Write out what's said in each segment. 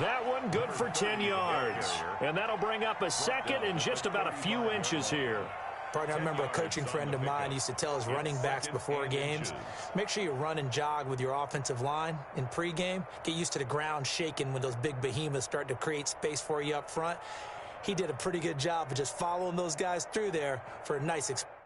That one good for 10 yards. And that'll bring up a second and just about a few inches here. Partner, I remember a coaching friend of mine used to tell his running backs before games, make sure you run and jog with your offensive line in pregame. Get used to the ground shaking when those big behemoths start to create space for you up front. He did a pretty good job of just following those guys through there for a nice experience.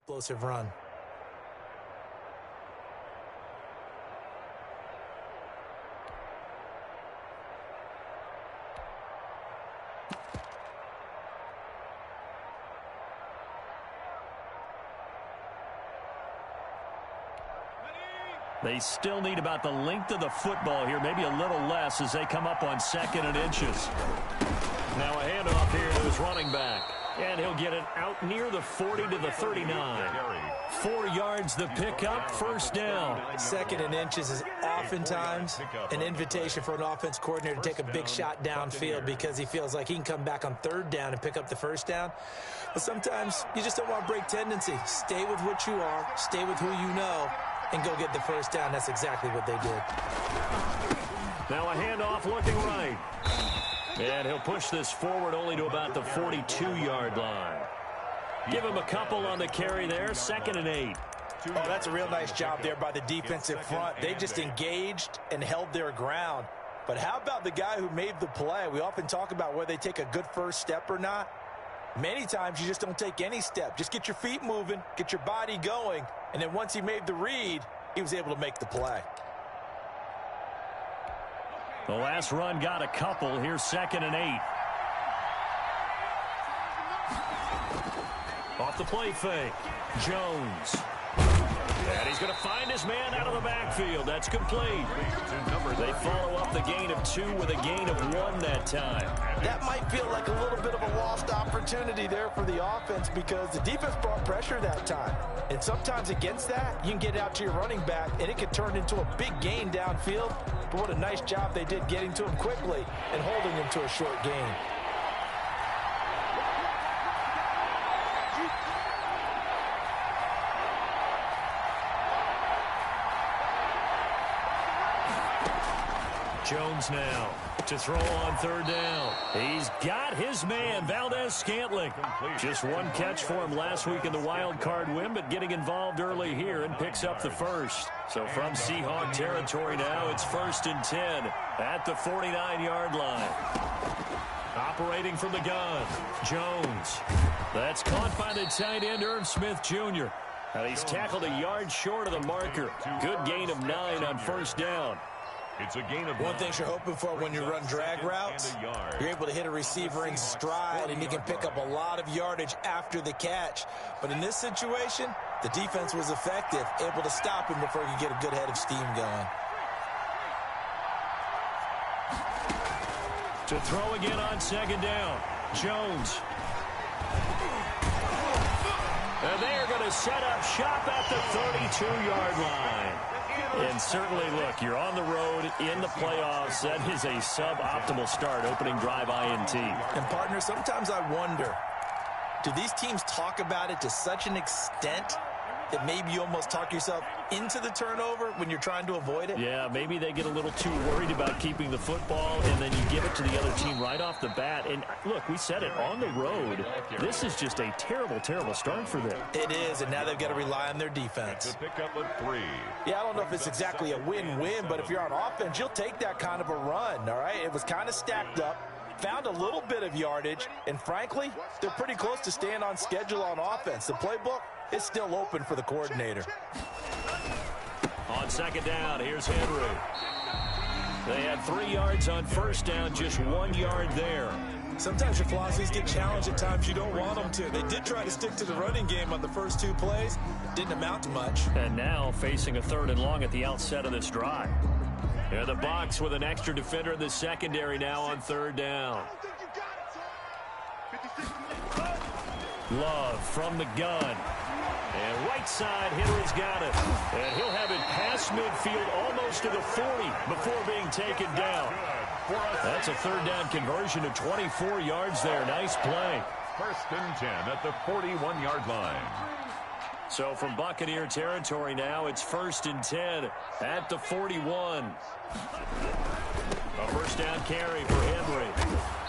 Explosive run. They still need about the length of the football here, maybe a little less as they come up on 2nd and inches. Now a handoff here to his running back. And he'll get it out near the 40 to the 39. 4 yards the pickup, first down. 2nd and inches is oftentimes an invitation for an offense coordinator to take a big shot downfield because he feels like he can come back on 3rd down and pick up the first down. But sometimes you just don't want to break tendency. Stay with what you are, stay with who you know, and go get the first down. That's exactly what they did. Now a handoff looking right. And he'll push this forward only to about the 42-yard line. Give him a couple on the carry there, 2nd and 8. Oh, that's a real nice job there by the defensive front. They just engaged and held their ground. But how about the guy who made the play? We often talk about whether they take a good first step or not. Many times you just don't take any step. Just get your feet moving, get your body going, and then once he made the read, he was able to make the play. The last run got a couple. Here's 2nd and 8. Off the play fake. Jones. And he's going to find his man out of the backfield. That's complete. They follow up the gain of 2 with a gain of 1 that time. That might feel like a little bit of a lost opportunity there for the offense because the defense brought pressure that time. And sometimes against that, you can get out to your running back, and it could turn into a big gain downfield. But what a nice job they did getting to him quickly and holding him to a short gain. Jones now to throw on 3rd down. He's got his man, Valdez-Scantling. Just 1 catch for him last week in the wild card win, but getting involved early here and picks up the first. So from Seahawk territory now, it's 1st and 10 at the 49-yard line. Operating from the gun, Jones. That's caught by the tight end, Irv Smith Jr. And he's tackled a yard short of the marker. Good gain of 9 on 1st down. It's a gain of 1. One thing you're hoping for when you run drag routes, you're able to hit a receiver in stride, and you can pick up a lot of yardage after the catch. But in this situation, the defense was effective, able to stop him before he could get a good head of steam going. To throw again on 2nd down, Jones. And they're going to set up shop at the 32-yard line. And certainly, look, you're on the road in the playoffs. That is a suboptimal start, opening drive INT. And, partner, sometimes I wonder, do these teams talk about it to such an extent that maybe you almost talk yourself into the turnover when you're trying to avoid it? Yeah, maybe they get a little too worried about keeping the football, and then you give it to the other team right off the bat. And, look, we said it, on the road, this is just a terrible, terrible start for them. It is, and now they've got to rely on their defense. Pick up a 3. Yeah, I don't know if it's exactly a win-win, but if you're on offense, you'll take that kind of a run, all right? It was kind of stacked up, found a little bit of yardage, and frankly, they're pretty close to staying on schedule on offense. The playbook is still open for the coordinator. On 2nd down, here's Henry. They had 3 yards on 1st down, just 1 yard there. Sometimes your philosophies get challenged at times you don't want them to. They did try to stick to the running game on the first 2 plays. Didn't amount to much. And now facing a 3rd and long at the outset of this drive. In the box with an extra defender in the secondary now on 3rd down. Love from the gun. And right side, Henry's got it. And he'll have it past midfield almost to the 40 before being taken down. That's a 3rd down conversion of 24 yards there. Nice play. 1st and 10 at the 41-yard line. So from Buccaneer territory now, it's 1st and 10 at the 41. A 1st down carry for Henry.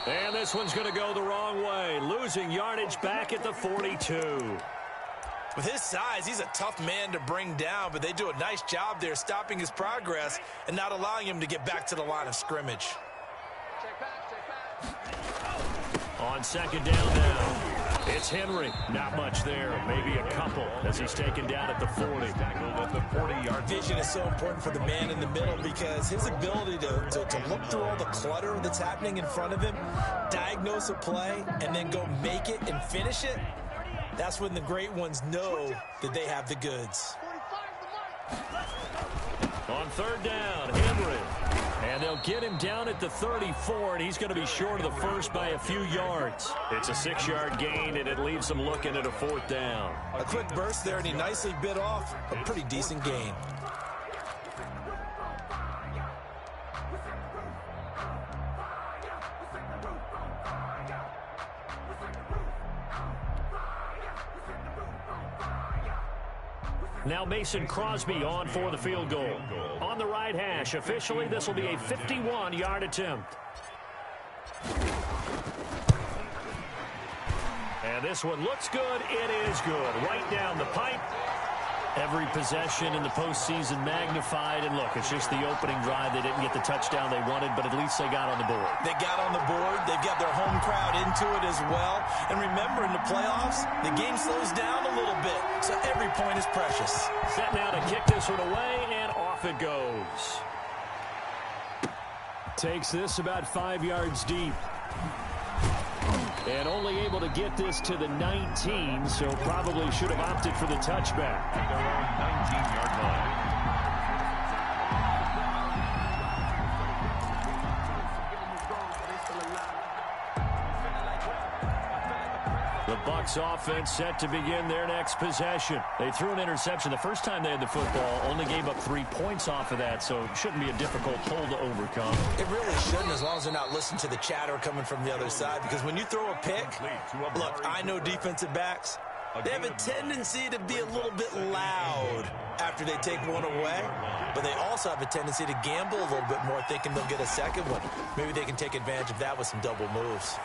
And this one's going to go the wrong way. Losing yardage back at the 42. With his size, he's a tough man to bring down, but they do a nice job there stopping his progress and not allowing him to get back to the line of scrimmage. On 2nd down now, it's Henry. Not much there, maybe a couple as he's taken down at the 40. At the 40-yard vision is so important for the man in the middle because his ability to look through all the clutter that's happening in front of him, diagnose a play, and then go make it and finish it. That's when the great ones know that they have the goods. On 3rd down, Henry. And they'll get him down at the 34, and he's going to be short of the first by a few yards. It's a 6-yard gain, and it leaves them looking at a 4th down. A quick burst there, and he nicely bit off a pretty decent gain. Now Mason Crosby on for the field goal. On the right hash, officially this will be a 51-yard attempt. And this one looks good. It is good. Right down the pipe. Every possession in the postseason magnified. And look, it's just the opening drive. They didn't get the touchdown they wanted, but at least they got on the board. They got on the board. They've got their home crowd into it as well. And remember, in the playoffs, the game slows down a little bit, so every point is precious. Set now to kick this one away, and off it goes. Takes this about 5 yards deep. And only able to get this to the 19, so probably should have opted for the touchback. At their own 19-yard line. The Bucs offense set to begin their next possession. They threw an interception the first time they had the football, only gave up 3 points off of that, so it shouldn't be a difficult hole to overcome. It really shouldn't, as long as they're not listening to the chatter coming from the other side, because when you throw a pick, look, I know defensive backs, they have a tendency to be a little bit loud after they take one away, but they also have a tendency to gamble a little bit more, thinking they'll get a second one. Maybe they can take advantage of that with some double moves.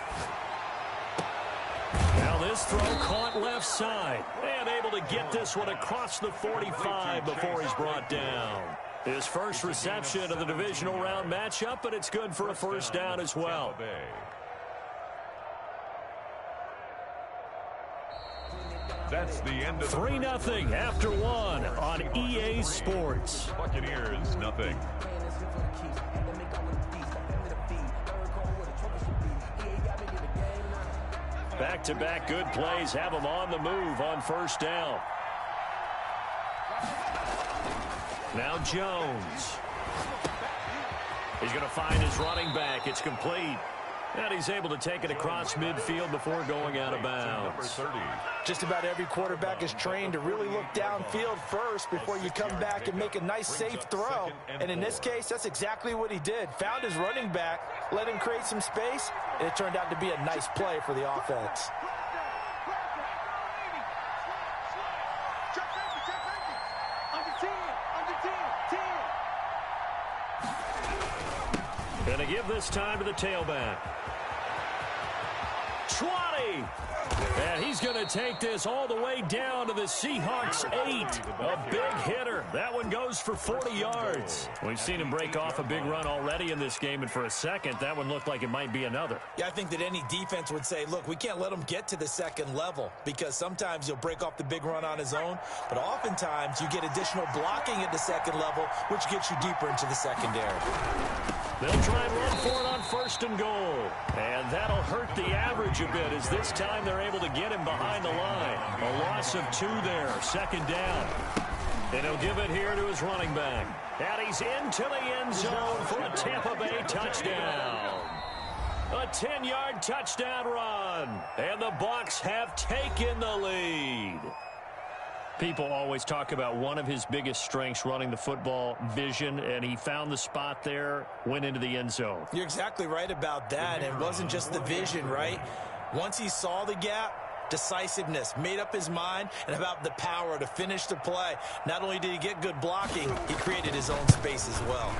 Now this throw caught left side. And able to get this one across the 45 before he's brought down. His first reception of the divisional round matchup, but it's good for a first down as well. That's the end of 3-0 after one on EA Sports. Buccaneers, nothing. Back-to-back good plays have him on the move on first down. Now Jones. He's going to find his running back. It's complete. And he's able to take it across midfield before going out of bounds. Just about every quarterback is trained to really look downfield first before you come back and make a nice, safe throw. And in this case, that's exactly what he did. Found his running back, let him create some space, and it turned out to be a nice play for the offense. Going to give this time to the tailback. 20. And he's going to take this all the way down to the Seahawks 8. A big hitter. That one goes for 40 yards. We've seen him break off a big run already in this game, and for a second, that one looked like it might be another. Yeah, I think that any defense would say, look, we can't let him get to the second level, because sometimes he'll break off the big run on his own, but oftentimes you get additional blocking at the second level, which gets you deeper into the secondary. They'll try and run for it on first and goal. And that'll hurt the average a bit, as this time they're able to get him behind the line. A loss of 2 there, second down. And he'll give it here to his running back. And he's into the end zone for a Tampa Bay touchdown. A 10-yard touchdown run. And the Bucs have taken the lead. People always talk about one of his biggest strengths, running the football, vision, and he found the spot there, went into the end zone. You're exactly right about that, and it wasn't just the vision, right? Once he saw the gap, decisiveness, made up his mind, and about the power to finish the play. Not only did he get good blocking, he created his own space as well.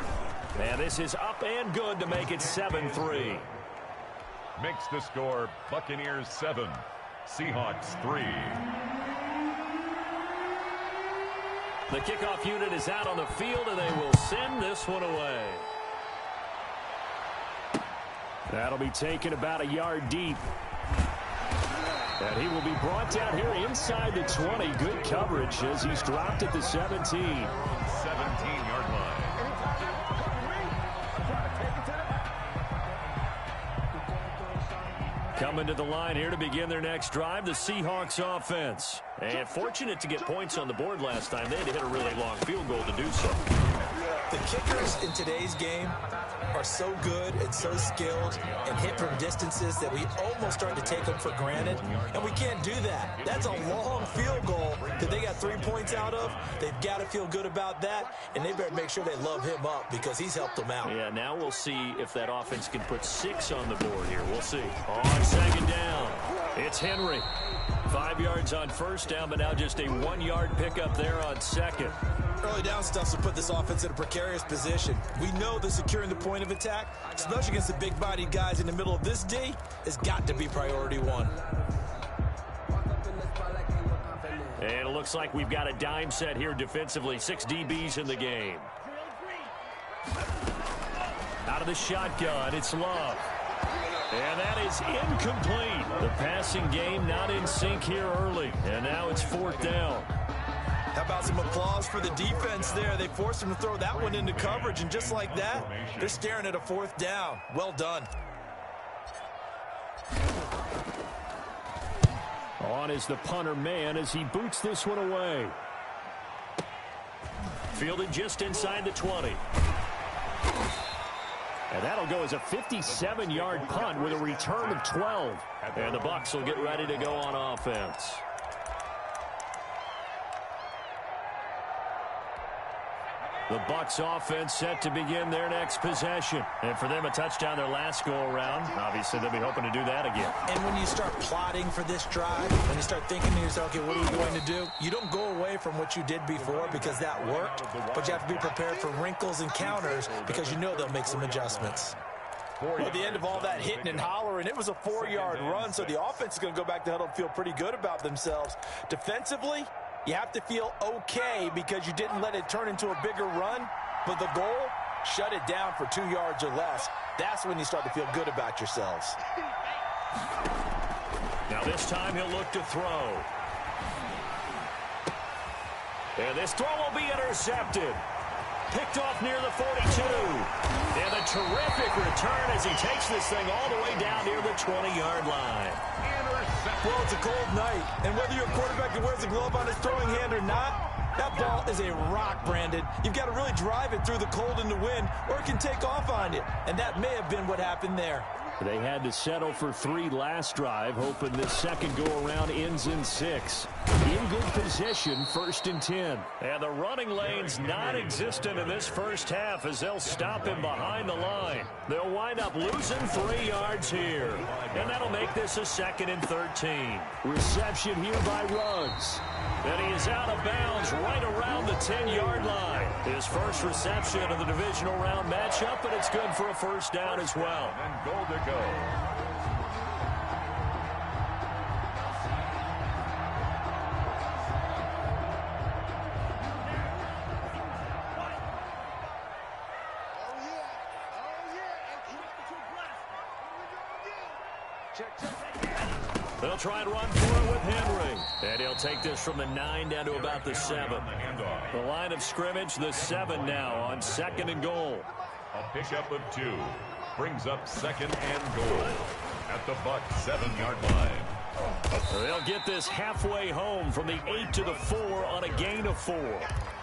And this is up and good to make it 7-3. Makes the score Buccaneers 7, Seahawks 3. The kickoff unit is out on the field, and they will send this one away. That'll be taken about a yard deep. And he will be brought down here inside the 20. Good coverage as he's dropped at the 17. 17-yard line. Coming to the line here to begin their next drive, the Seahawks offense. And fortunate to get points on the board last time. They had to hit a really long field goal to do so. The kickers in today's game are so good and so skilled and hit from distances that we almost start to take them for granted, and we can't do that. That's a long field goal that they got 3 points out of. They've got to feel good about that, and they better make sure they love him up because he's helped them out. Yeah, now we'll see if that offense can put 6 on the board here. We'll see. On second down, it's Henry. 5 yards on first down, but now just a 1-yard pickup there on second. Early down stuff will put this offense in a precarious position. We know that securing the point of attack, especially against the big-bodied guys in the middle of this D, has got to be priority 1. And it looks like we've got a dime set here defensively. 6 DBs in the game. Out of the shotgun, it's Love. And that is incomplete. The passing game not in sync here early. And now it's 4th down. How about some applause for the defense there? They forced him to throw that one into coverage, and just like that, they're staring at a 4th down. Well done. On is the punter man as he boots this one away. Fielded just inside the 20. And that'll go as a 57-yard punt with a return of 12. And the Bucs will get ready to go on offense. The Bucs offense set to begin their next possession. And for them, a touchdown their last go-around. Obviously, they'll be hoping to do that again. And when you start plotting for this drive, when you start thinking to yourself, okay, what are we going to do? You don't go away from what you did before because that worked, but you have to be prepared for wrinkles and counters because you know they'll make some adjustments. Well, at the end of all that hitting and hollering, it was a 4-yard run, so the offense is going to go back to huddle and feel pretty good about themselves. Defensively, you have to feel okay because you didn't let it turn into a bigger run, but the goal, shut it down for 2 yards or less. That's when you start to feel good about yourselves. Now this time he'll look to throw. And this throw will be intercepted. Picked off near the 42. And a terrific return as he takes this thing all the way down near the 20-yard line. Well, it's a cold night, and whether you're a quarterback that wears a glove on his throwing hand or not, that ball is a rock, Brandon. You've got to really drive it through the cold and the wind, or it can take off on you. And that may have been what happened there. They had to settle for 3 last drive, hoping this second go-around ends in 6. In good position, 1st and 10. And the running lane's non-existent in this first half as they'll stop him behind the line. They'll wind up losing 3 yards here. And that'll make this a 2nd and 13. Reception here by Ruggs. And he is out of bounds right around the 10-yard line. His first reception of the divisional round matchup, and it's good for a 1st down as well. And goal to go. They'll try and run for it with Henry. And he'll take this from the 9 down to about the 7. The line of scrimmage, the 7 now on 2nd and goal. A pickup of 2 brings up 2nd and goal at the Bucs 7-yard line. They'll get this halfway home from the 8 to the 4 on a gain of 4.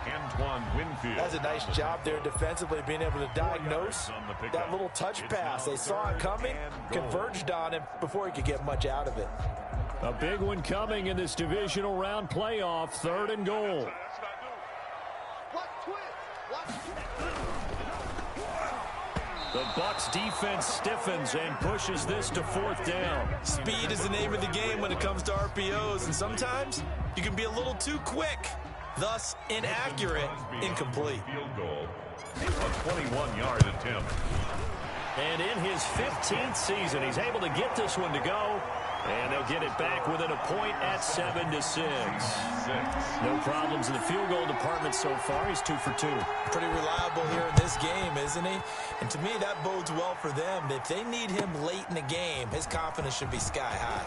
Antoine Winfield. That's a nice job there defensively, being able to diagnose that little touch pass. They saw it coming, converged on him before he could get much out of it. A big one coming in this divisional round playoff, 3rd and goal. The Bucs defense stiffens and pushes this to 4th down. Speed is the name of the game when it comes to RPOs, and sometimes you can be a little too quick, thus inaccurate, incomplete. Field goal, a 21-yard attempt. And in his 15th season, he's able to get this one to go. And they'll get it back within a point at 7 to 6. No problems in the field goal department so far. He's 2 for 2. Pretty reliable here in this game, isn't he? And to me, that bodes well for them. If they need him late in the game, his confidence should be sky high.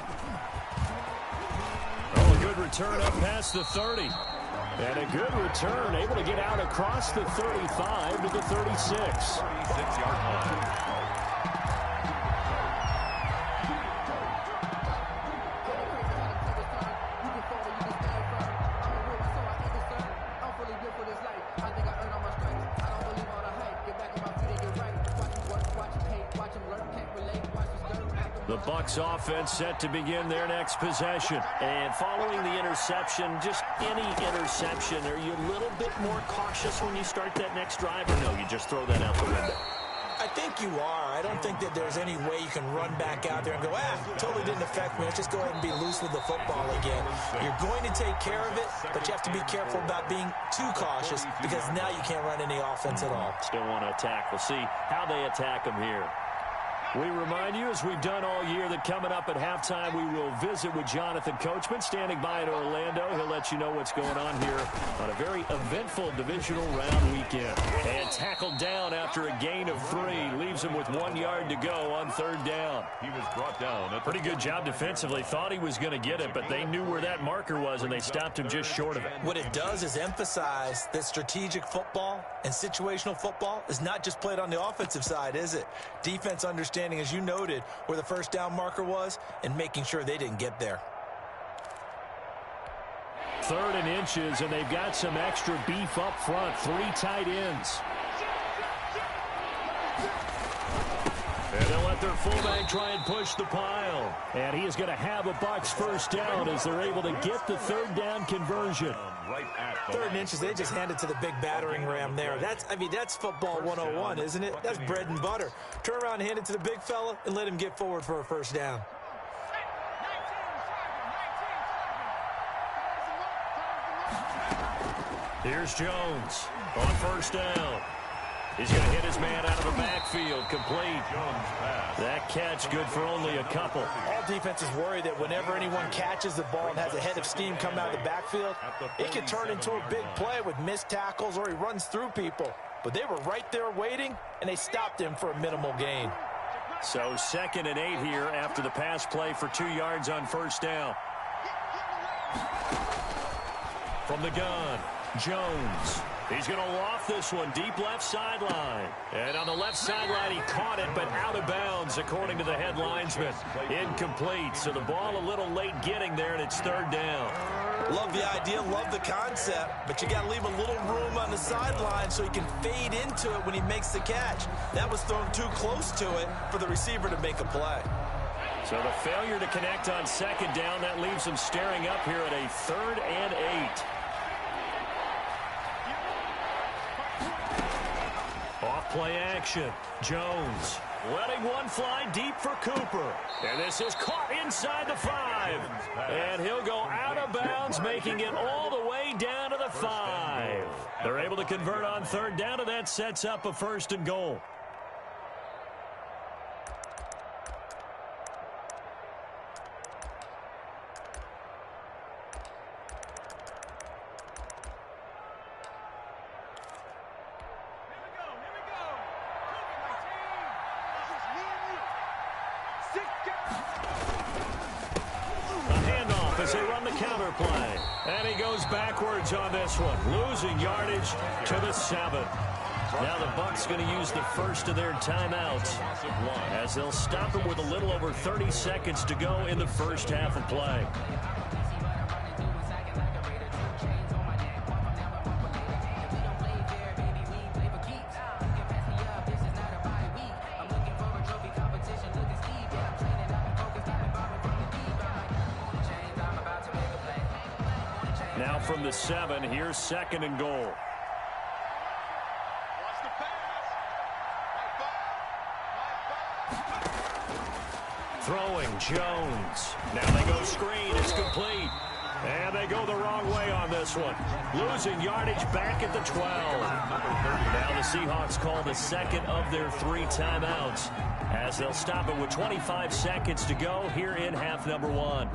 Oh, a good return up past the 30. And a good return, able to get out across the 35 to the 36. 36-yard line. The Bucs offense set to begin their next possession. And following the interception, just any interception, are you a little bit more cautious when you start that next drive? Or no, you just throw that out the window? I think you are. I don't think that there's any way you can run back out there and go, totally didn't affect me. Let's just go ahead and be loose with the football again. You're going to take care of it, but you have to be careful about being too cautious because now you can't run any offense at all. Still want to attack. We'll see how they attack them here. We remind you, as we've done all year, that coming up at halftime, we will visit with Jonathan Coachman, standing by in Orlando. He'll let you know what's going on here on a very eventful divisional round weekend. And tackled down after a gain of 3. Leaves him with 1 yard to go on 3rd down. He was brought down. Pretty good job defensively. Thought he was going to get it, but they knew where that marker was, and they stopped him just short of it. What it does is emphasize that strategic football and situational football is not just played on the offensive side, is it? Defense understanding, as you noted, where the first down marker was and making sure they didn't get there. 3rd and inches, and they've got some extra beef up front. 3 tight ends. And they'll let their fullback try and push the pile. And he is going to have a Bucs first down as they're able to get the 3rd down conversion. Right at 3rd and inches, they just hand it to the big battering ram there. That's football 101, isn't it? That's bread and butter. Turn around and hand it to the big fella and let him get forward for a first down. Here's Jones on first down. He's going to hit his man out of the backfield. Complete. That catch good for only a couple. All defenses worry that whenever anyone catches the ball and has a head of steam coming out of the backfield, it can turn into a big play with missed tackles or he runs through people. But they were right there waiting, and they stopped him for a minimal gain. So 2nd and 8 here after the pass play for 2 yards on first down. From the gun, Jones. He's going to loft this one deep left sideline. And on the left sideline, he caught it, but out of bounds, according to the head linesman. Incomplete. So the ball a little late getting there, and it's 3rd down. Love the idea, love the concept, but you got to leave a little room on the sideline so he can fade into it when he makes the catch. That was thrown too close to it for the receiver to make a play. So the failure to connect on 2nd down, that leaves him staring up here at a 3rd and 8. Off play action. Jones letting one fly deep for Cooper. And this is caught inside the 5. And he'll go out of bounds, making it all the way down to the 5. They're able to convert on 3rd down, and that sets up a 1st and goal. As they run the counter play. And he goes backwards on this one. Losing yardage to the 7. Now the Bucs going to use the first of their timeouts as they'll stop him with a little over 30 seconds to go in the first half of play. Now from the 7, here's 2nd and goal. Throwing, Jones. Now they go screen, it's complete. And they go the wrong way on this one. Losing yardage back at the 12. Now the Seahawks call the 2nd of their 3 timeouts as they'll stop it with 25 seconds to go here in half number 1.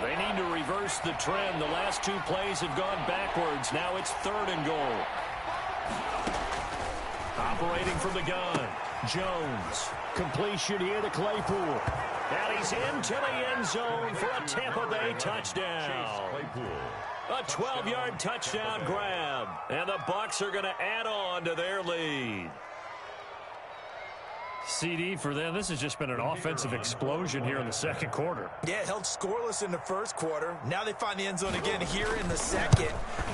They need to reverse the trend. The last 2 plays have gone backwards. Now it's 3rd and goal. Operating from the gun, Jones. Completion here to Claypool. And he's into the end zone for a Tampa Bay touchdown. A 12-yard touchdown grab. And the Bucs are going to add on to their lead. CD for them, this has just been an offensive explosion here in the 2nd quarter. Yeah, held scoreless in the 1st quarter. Now they find the end zone again here in the 2nd.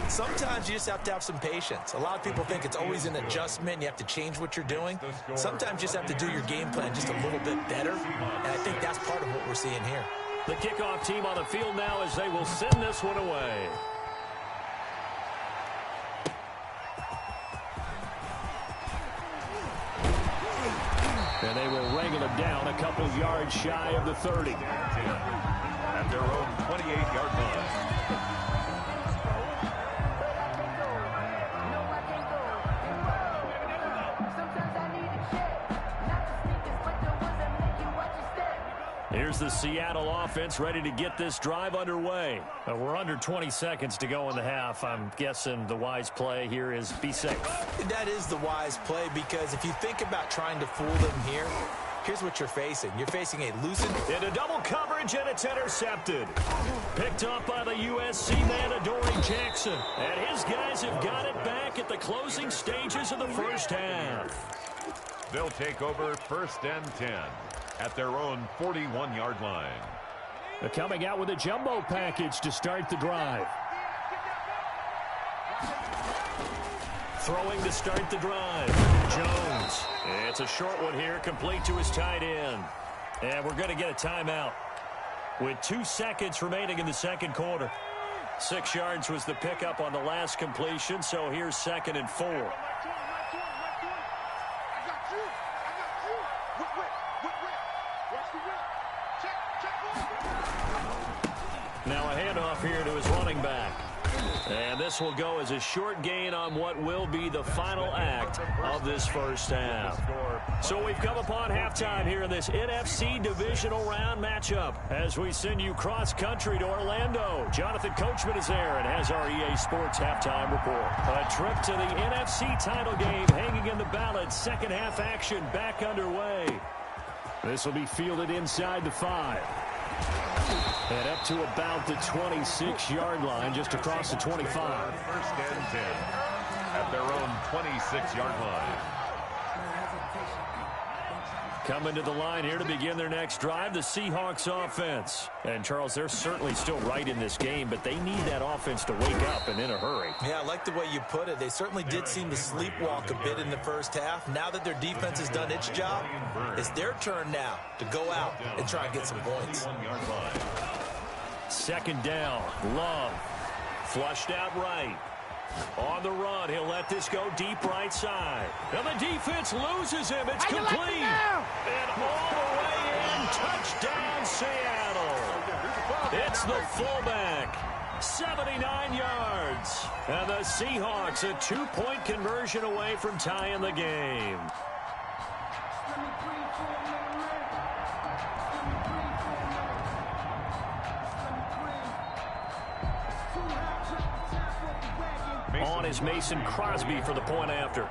Sometimes you just have to have some patience. A lot of people think it's always an adjustment. You have to change what you're doing. Sometimes you just have to do your game plan just a little bit better. And I think that's part of what we're seeing here. The kickoff team on the field now as they will send this one away. And they will wrangle kneel him down a couple yards shy of the 30. At their own 28-yard line. Here's the Seattle offense ready to get this drive underway. We're under 20 seconds to go in the half. I'm guessing the wise play here is be safe. That is the wise play, because if you think about trying to fool them here, here's what you're facing. You're facing a loosened... Into double coverage, and it's intercepted. Picked up by the USC man, Adoree Jackson. And his guys have got it back at the closing stages of the first half. They'll take over 1st and 10. At their own 41-yard line. They're coming out with a jumbo package to start the drive. Throwing to start the drive. Jones. It's a short one here, complete to his tight end. And we're going to get a timeout with 2 seconds remaining in the second quarter. 6 yards was the pickup on the last completion, so here's 2nd and 4. Now a handoff here to his running back. And this will go as a short gain on what will be the final act of this first half. So we've come upon halftime here in this NFC divisional round matchup. As we send you cross-country to Orlando, Jonathan Coachman is there and has our EA Sports halftime report. A trip to the NFC title game hanging in the balance. Second half action back underway. This will be fielded inside the 5. And up to about the 26-yard line, just across the 25. 1st and 10. At their own 26-yard line. Coming to the line here to begin their next drive, the Seahawks offense. And, Charles, they're certainly still right in this game, but they need that offense to wake up and in a hurry. Yeah, I like the way you put it. They certainly did seem to sleepwalk a bit in the first half. Now that their defense has done its job, it's their turn now to go out and try and get some points. 2nd down, Love. Flushed out right. On the run, he'll let this go deep right side. And the defense loses him. It's complete. And all the way in, touchdown Seattle. It's the fullback. 79 yards. And the Seahawks a 2-point conversion away from tying the game. On is Mason Crosby for the point after.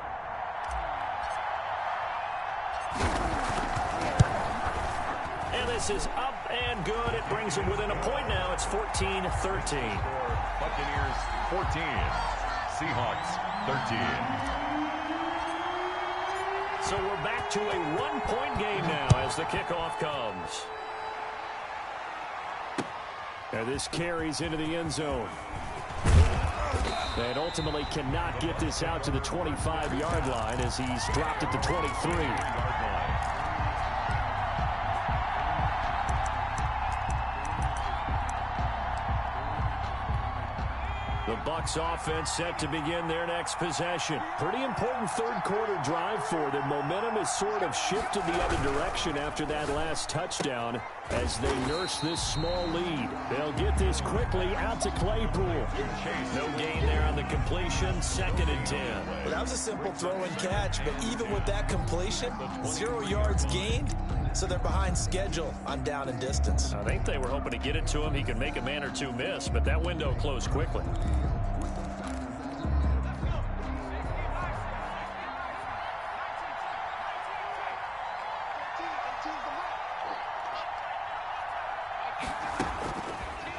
And this is up and good. It brings them within a point now. It's 14-13. Buccaneers 14. Seahawks 13. So we're back to a 1-point game now as the kickoff comes. And this carries into the end zone. And ultimately cannot get this out to the 25-yard line as he's dropped at the 23. The Bucs offense set to begin their next possession. Pretty important third quarter drive for them. Momentum has sort of shifted the other direction after that last touchdown as they nurse this small lead. They'll get this quickly out to Claypool. No gain there on the completion. 2nd and 10. Well, that was a simple throw and catch, but even with that completion, 0 yards gained. So they're behind schedule on down and distance. I think they were hoping to get it to him. He could make a man or two miss, but that window closed quickly.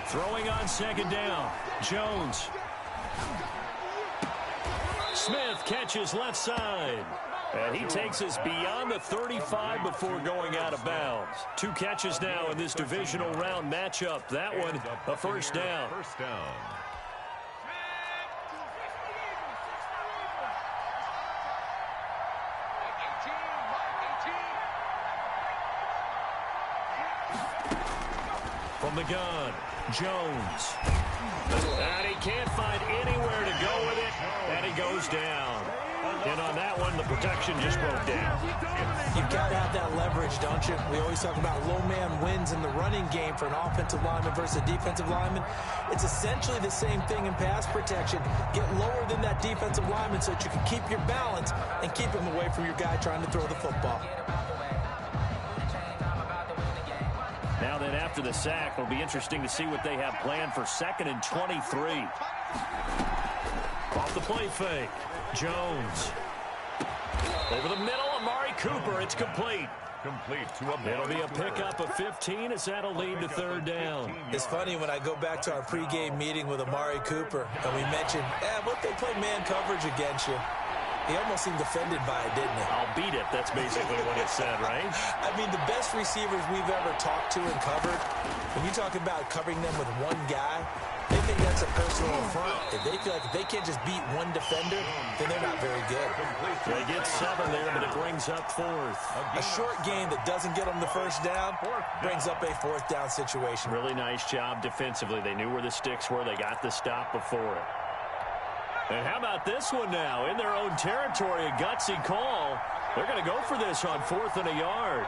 Throwing on 2nd down. Jones. Smith catches left side. And he takes us beyond the 35 before going out of bounds. 2 catches now in this divisional round matchup. That one, a first down. First down. From the gun, Jones. And he can't find anywhere to go with it, and he goes down. And on that one, the protection just broke down. You've got to have that leverage, don't you? We always talk about low man wins in the running game for an offensive lineman versus a defensive lineman. It's essentially the same thing in pass protection. Get lower than that defensive lineman so that you can keep your balance and keep him away from your guy trying to throw the football. Now then, after the sack, it'll be interesting to see what they have planned for 2nd and 23. Off the play fake. Jones. Over the middle, Amari Cooper. It's complete. Complete to Amari. It'll be a pickup of 15 as that'll lead to 3rd down. It's funny when I go back to our pregame meeting with Amari Cooper and we mentioned, what if they play man coverage against you? He almost seemed offended by it, didn't he? I'll beat it. That's basically what it said, right? I mean, the best receivers we've ever talked to and covered, when you talk about covering them with one guy, they think that's a personal affront. If they feel like if they can't just beat one defender, then they're not very good. They get 7 there, but it brings up 4th. A short game that doesn't get them the 1st down brings up a 4th down situation. Really nice job defensively. They knew where the sticks were. They got the stop before it. And how about this one now? In their own territory, a gutsy call. They're going to go for this on 4th and a yard.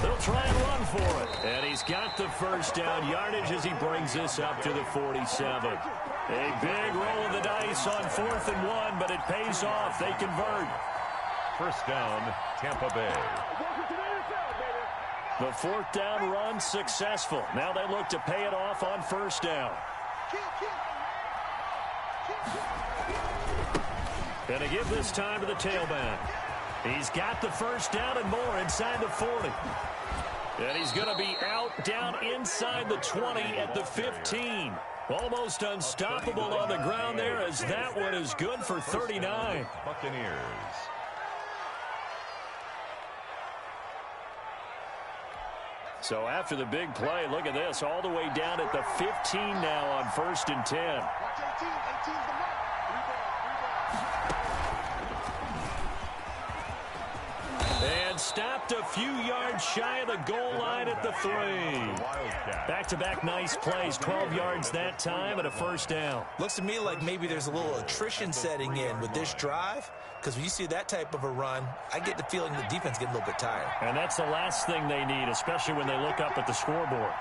They'll try and run for it. And he's got the 1st down yardage as he brings this up to the 47. A big roll of the dice on 4th and 1, but it pays off. They convert. 1st down, Tampa Bay. The 4th down run successful. Now they look to pay it off on 1st down. Gonna give this time to the tailback. He's got the 1st down and more inside the 40. And he's going to be out down inside the 20 at the 15. Almost unstoppable on the ground there as that one is good for 39. Buccaneers. So after the big play, look at this, all the way down at the 15 now on 1st and 10. And stopped a few yards shy of the goal line at the 3. Back-to-back nice plays, 12 yards that time and a 1st down. Looks to me like maybe there's a little attrition setting in with this drive, because when you see that type of a run, I get the feeling the defense get a little bit tired. And that's the last thing they need, especially when they look up at the scoreboard.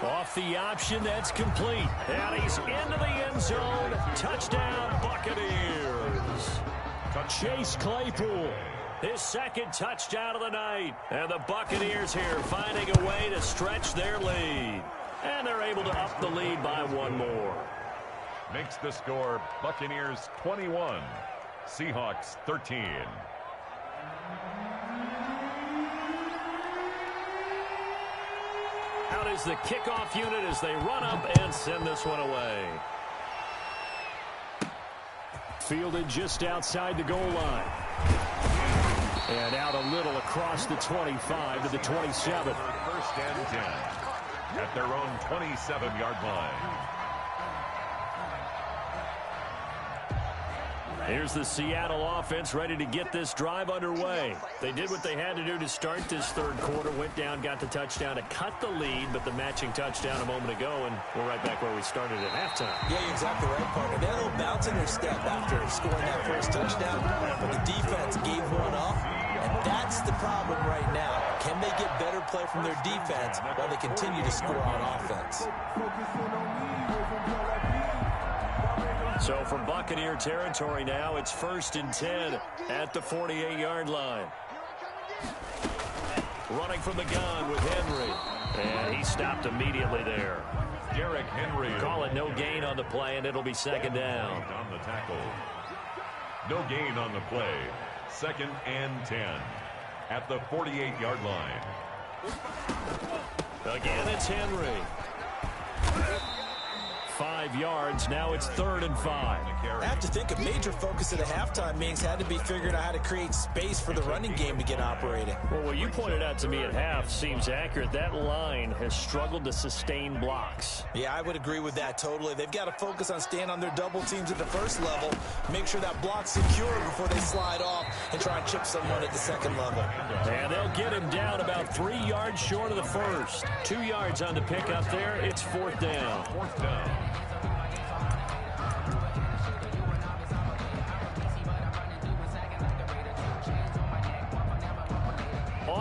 Off the option, that's complete. And he's into the end zone. Touchdown, Buccaneers. Chase Claypool, his 2nd touchdown of the night. And the Buccaneers here finding a way to stretch their lead. And they're able to up the lead by 1 more. Makes the score Buccaneers 21, Seahawks 13. Out is the kickoff unit as they run up and send this one away. Fielded just outside the goal line. And out a little across the 25 to the 27. 1st and 10 at their own 27-yard line. Here's the Seattle offense ready to get this drive underway. They did what they had to do to start this 3rd quarter, went down, got the touchdown to cut the lead, but the matching touchdown a moment ago, and we're right back where we started at halftime. Yeah, you're exactly right, partner. They had a little bounce in their step after scoring that 1st touchdown, but the defense gave one up, and that's the problem right now. Can they get better play from their defense while they continue to score on offense? So from Buccaneer territory now, it's 1st and 10 at the 48-yard line. Running from the gun with Henry. And he stopped immediately there. Derrick Henry. Call it no gain on the play, and it'll be 2nd down. On the tackle. No gain on the play. 2nd and 10 at the 48-yard line. Again, it's Henry. 5 yards. Now it's 3rd and 5. I have to think a major focus of the halftime meetings had to be figuring out how to create space for the running game to get operating. Well, what you pointed out to me at half seems accurate. That line has struggled to sustain blocks. Yeah, I would agree with that totally. They've got to focus on staying on their double teams at the 1st level, make sure that block's secure before they slide off and try and chip someone at the 2nd level. And they'll get him down about 3 yards short of the 1st. 2 yards on the pickup there. It's 4th down. 4th down.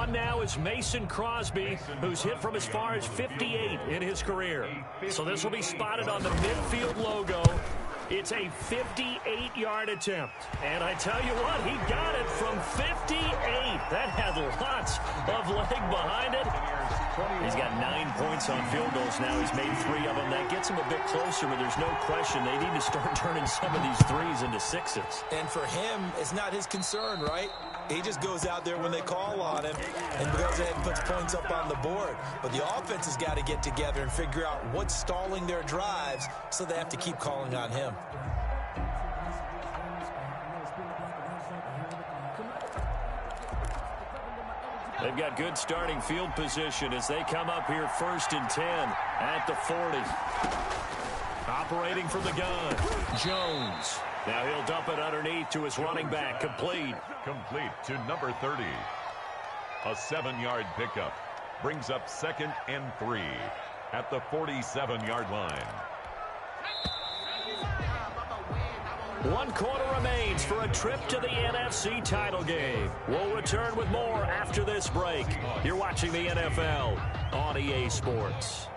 On now is Mason Crosby, who's hit from as far as 58 in his career. So this will be spotted on the midfield logo. It's a 58-yard attempt. And I tell you what, he got it from 58. That had lots of leg behind it. He's got 9 points on field goals now. He's made 3 of them. That gets him a bit closer, but there's no question they need to start turning some of these threes into 6s. And for him, it's not his concern, right? He just goes out there when they call on him and goes ahead and puts points up on the board. But the offense has got to get together and figure out what's stalling their drives, so they have to keep calling on him. They've got good starting field position as they come up here 1st and 10 at the 40. Operating from the gun, Jones. Now he'll dump it underneath to his running back. Complete to number 30. A 7-yard pickup. Brings up 2nd and 3 at the 47-yard line. 1 quarter remains for a trip to the NFC title game. We'll return with more after this break. You're watching the NFL on EA Sports.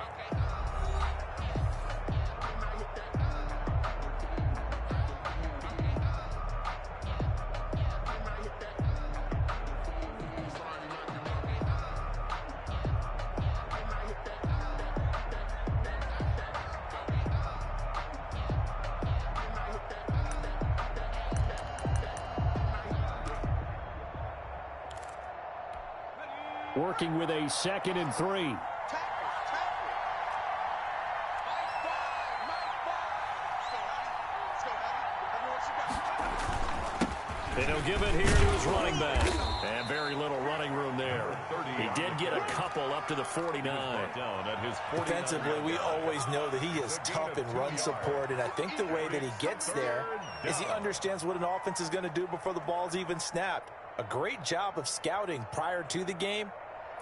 Working with a 2nd and 3. And he'll give it here to his running back. And very little running room there. He did get a couple up to the 49. Defensively, we always know that he is tough in run support, and I think the way that he gets there is he understands what an offense is going to do before the ball's even snapped. A great job of scouting prior to the game,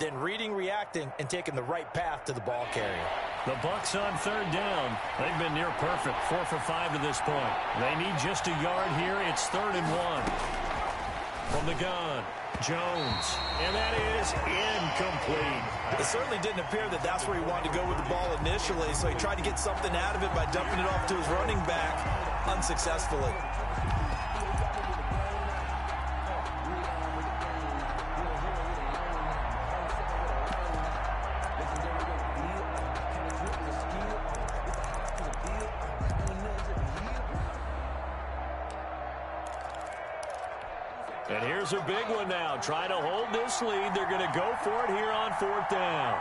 then reading, reacting, and taking the right path to the ball carrier. The Bucs on 3rd down. They've been near perfect, 4 for 5 to this point. They need just a yard here. It's 3rd and 1. From the gun, Jones. And that is incomplete. It certainly didn't appear that that's where he wanted to go with the ball initially, so he tried to get something out of it by dumping it off to his running back unsuccessfully. And here's a big one now. Trying to hold this lead. They're going to go for it here on 4th down.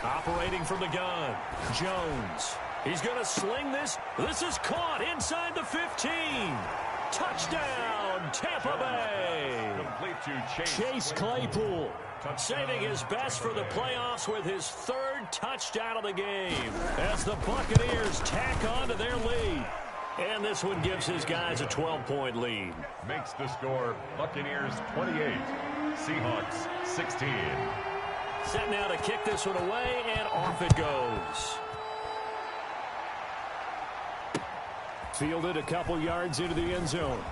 Operating from the gun, Jones. He's going to sling this. This is caught inside the 15. Touchdown, Tampa Bay. Complete to Chase Claypool, saving his best for the playoffs with his 3rd touchdown of the game as the Buccaneers tack on to their lead. And this one gives his guys a 12-point lead. Makes the score Buccaneers 28, Seahawks 16. Set now to kick this one away, and off it goes. Fielded a couple yards into the end zone.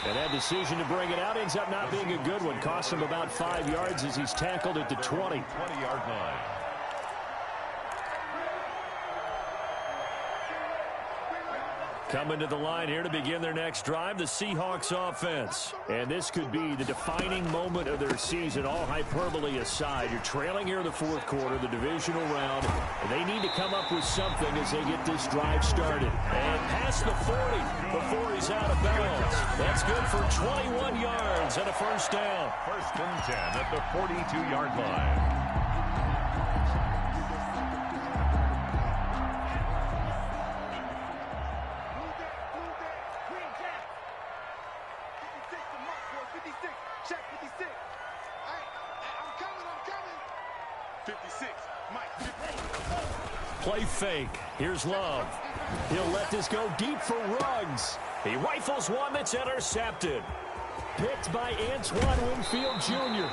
And that decision to bring it out ends up not being a good one. Cost him about 5 yards as he's tackled at the 20. 20-yard line. Coming to the line here to begin their next drive, the Seahawks offense. And this could be the defining moment of their season, all hyperbole aside. You're trailing here in the 4th quarter, the divisional round. And they need to come up with something as they get this drive started. And past the 40 before he's out of bounds. That's good for 21 yards and a 1st down. 1st and 10 at the 42-yard line. Play fake. Here's Love. He'll let this go deep for Ruggs. He rifles one that's intercepted. Picked by Antoine Winfield Jr.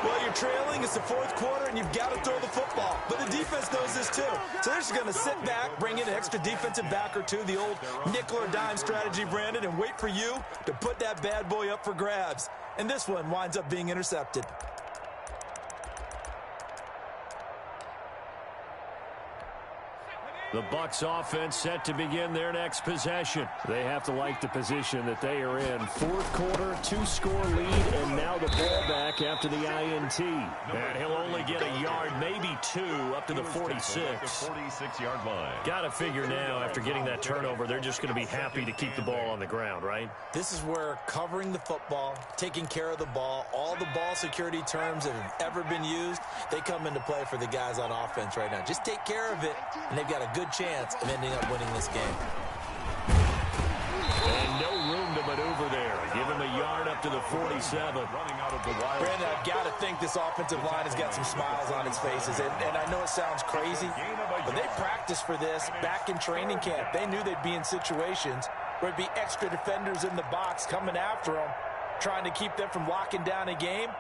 Well, you're trailing. It's the fourth quarter, and you've got to throw the football. But the defense knows this, too. So they're just going to sit back, bring in an extra defensive back or two, the old nickel or dime strategy, Brandon, and wait for you to put that bad boy up for grabs. And this one winds up being intercepted. The Bucs offense set to begin their next possession. They have to like the position that they are in. Fourth quarter, 2-score lead, and now the ball back after the INT. And he'll only get a yard, maybe two, up to the 46. 46-yard line. Got to figure now, after getting that turnover, they're just going to be happy to keep the ball on the ground, right? This is where covering the football, taking care of the ball, all the ball security terms that have ever been used, they come into play for the guys on offense right now. Just take care of it, and they've got a good chance of ending up winning this game. And no room to maneuver there. Give him a yard up to the 47. Running out of the wild. Brandon, I've got to think this offensive line has got some smiles on its faces. And I know it sounds crazy, but they practiced for this back in training camp. They knew they'd be in situations where it'd be extra defenders in the box coming after them, trying to keep them from locking down a game.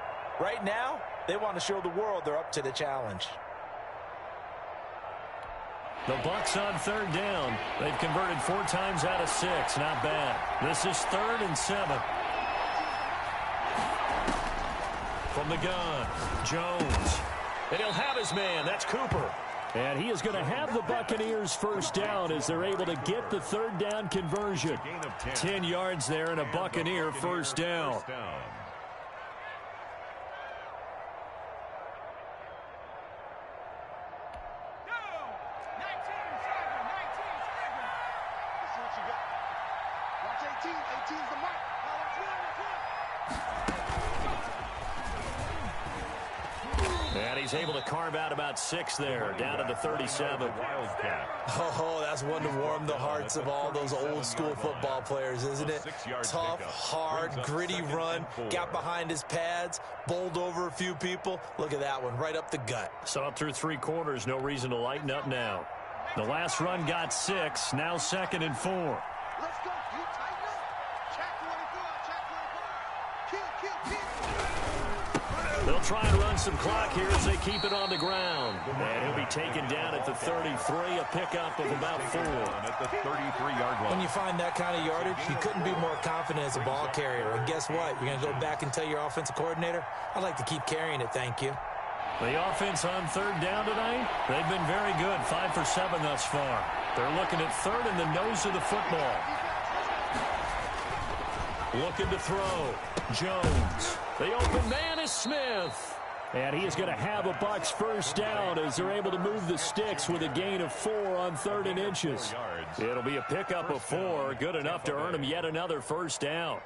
Right now, they want to show the world they're up to the challenge. The Bucs on third down. They've converted 4 times out of 6. Not bad. This is 3rd and 7. From the gun, Jones. And he'll have his man. That's Cooper. And he is going to have the Buccaneers first down as they're able to get the third down conversion. 10 yards there and a Buccaneer first down. And he's able to carve out about 6 there, down to the 37. Wildcat. Oh, that's one to warm the hearts of all those old-school football players, isn't it? Tough, hard, gritty run, got behind his pads, bowled over a few people. Look at that one, right up the gut. So up through 3 quarters, no reason to lighten up now. The last run got 6, now 2nd and 4. Let's go. You tighten up. Check 24. Check 24. They'll try and run some clock here as they keep it on the ground. And he'll be taken down at the 33, a pickup of about 4. At the 33-yard line. When you find that kind of yardage, you couldn't be more confident as a ball carrier. And guess what? You're going to go back and tell your offensive coordinator, I'd like to keep carrying it, thank you. The offense on third down tonight, they've been very good, 5 for 7 thus far. They're looking at third in the nose of the football. Looking to throw. Jones. The open man is Smith. And he is going to have a Bucs first down as they're able to move the sticks with a gain of 4 on 3rd and inches. It'll be a pickup of 4, good enough to earn him yet another first down.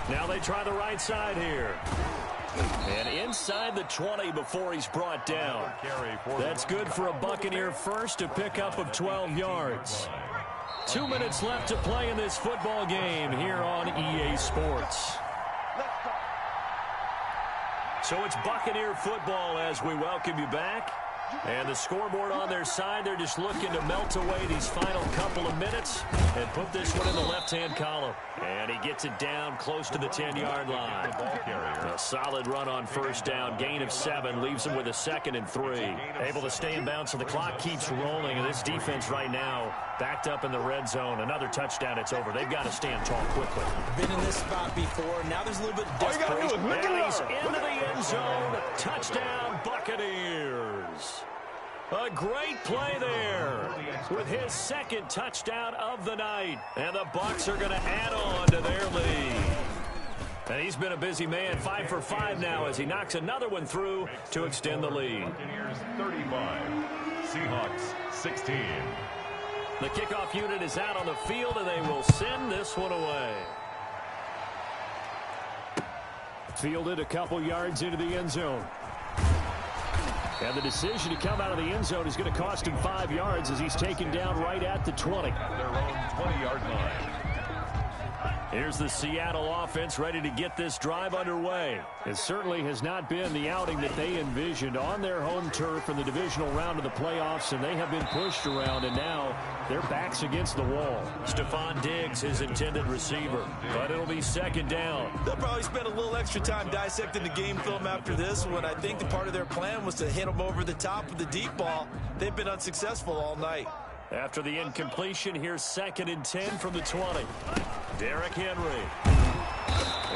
Now they try the right side here. And inside the 20 before he's brought down. That's good for a Buccaneer first, a pickup of 12 yards. 2 minutes left to play in this football game here on EA Sports. So it's Buccaneer football as we welcome you back. And the scoreboard on their side, they're just looking to melt away these final couple of minutes and put this one in the left-hand column. And he gets it down close to the 10-yard line. A solid run on first down, gain of 7, leaves him with a 2nd and 3. Able to stay in bounds, so the clock keeps rolling. And this defense right now, backed up in the red zone. Another touchdown, it's over. They've got to stand tall quickly. Been in this spot before. Now there's a little bit of desperation. And he's into the end zone. Touchdown, Buccaneers. A great play there with his 2nd touchdown of the night. And the Bucs are going to add on to their lead. And he's been a busy man, 5 for 5 now as he knocks another one through to extend the lead. Buccaneers 35, Seahawks 16. The kickoff unit is out on the field, and they will send this one away. Fielded a couple yards into the end zone. And the decision to come out of the end zone is going to cost him 5 yards as he's taken down right at the 20. At their own 20-yard line. Here's the Seattle offense ready to get this drive underway. It certainly has not been the outing that they envisioned on their home turf in the divisional round of the playoffs, and they have been pushed around, and now their back's against the wall. Stephon Diggs, his intended receiver, but it'll be second down. They'll probably spend a little extra time dissecting the game film after this one. I think the part of their plan was to hit them over the top with the deep ball. They've been unsuccessful all night. After the incompletion, here's 2nd and 10 from the 20. Derrick Henry.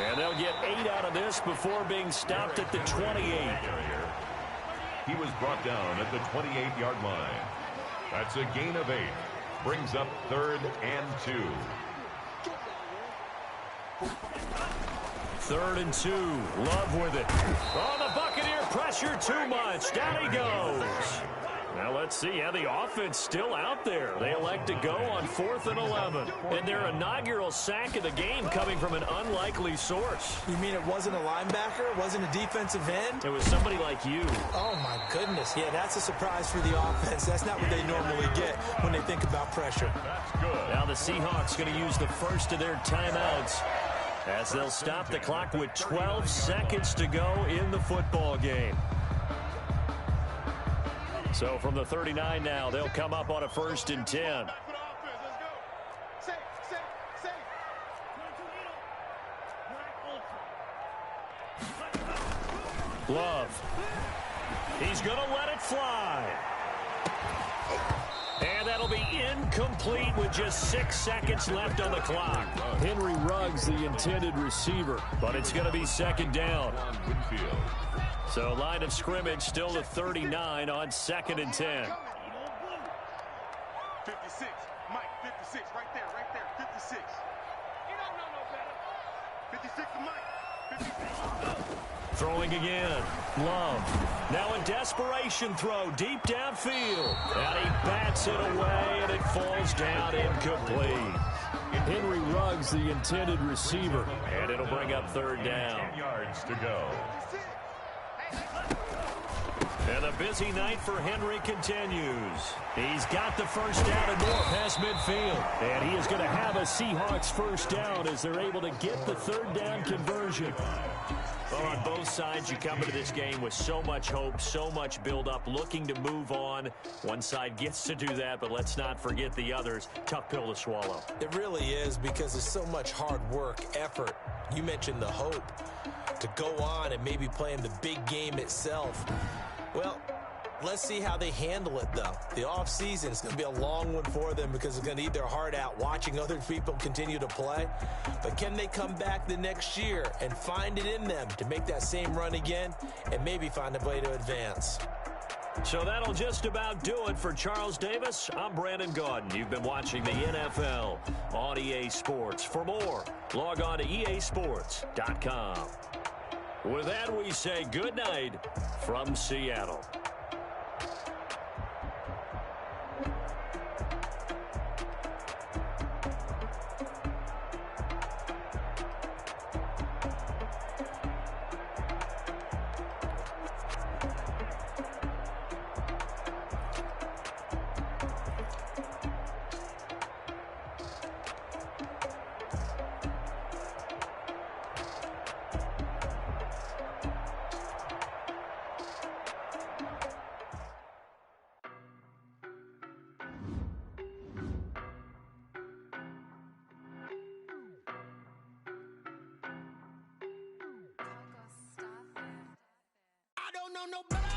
And they'll get 8 out of this before being stopped at the 28. He was brought down at the 28-yard line. That's a gain of 8. Brings up 3rd and 2. 3rd and 2. Love with it. Oh, the Buccaneer pressure too much. Down he goes. Now let's see how the offense still out there. They elect to go on 4th and 11. And their inaugural sack of the game coming from an unlikely source. You mean it wasn't a linebacker? It wasn't a defensive end? It was somebody like you. Oh, my goodness. Yeah, that's a surprise for the offense. That's not what they normally get when they think about pressure. That's good. Now the Seahawks going to use the first of their timeouts as they'll stop the clock with 12 seconds to go in the football game. So from the 39 now, they'll come up on a 1st and 10. Love. He's going to let it fly. And that'll be incomplete with just 6 seconds left on the clock. Henry Ruggs, the intended receiver, but it's going to be 2nd down. So line of scrimmage still to 39 on 2nd and 10. 56, Mike, 56, right there, 56. You don't know no better. 56 to Mike, 56. Throwing again. Love. Now a desperation throw deep downfield. And he bats it away, and it falls down incomplete. Henry Ruggs, the intended receiver. And it'll bring up 3rd down. 10 yards to go. And a busy night for Henry continues. He's got the first down and more past midfield. And he is going to have a Seahawks first down as they're able to get the 3rd down conversion. Well, on both sides, you come into this game with so much hope, so much build-up, looking to move on. One side gets to do that, but let's not forget the others. Tough pill to swallow. It really is, because there's so much hard work, effort. You mentioned the hope to go on and maybe play in the big game itself. Well, let's see how they handle it, though. The offseason is going to be a long one for them because they're going to eat their heart out watching other people continue to play. But can they come back the next year and find it in them to make that same run again and maybe find a way to advance? So that'll just about do it for Charles Davis. I'm Brandon Gaudin. You've been watching the NFL on EA Sports. For more, log on to easports.com. With that, we say good night from Seattle. I don't know no better.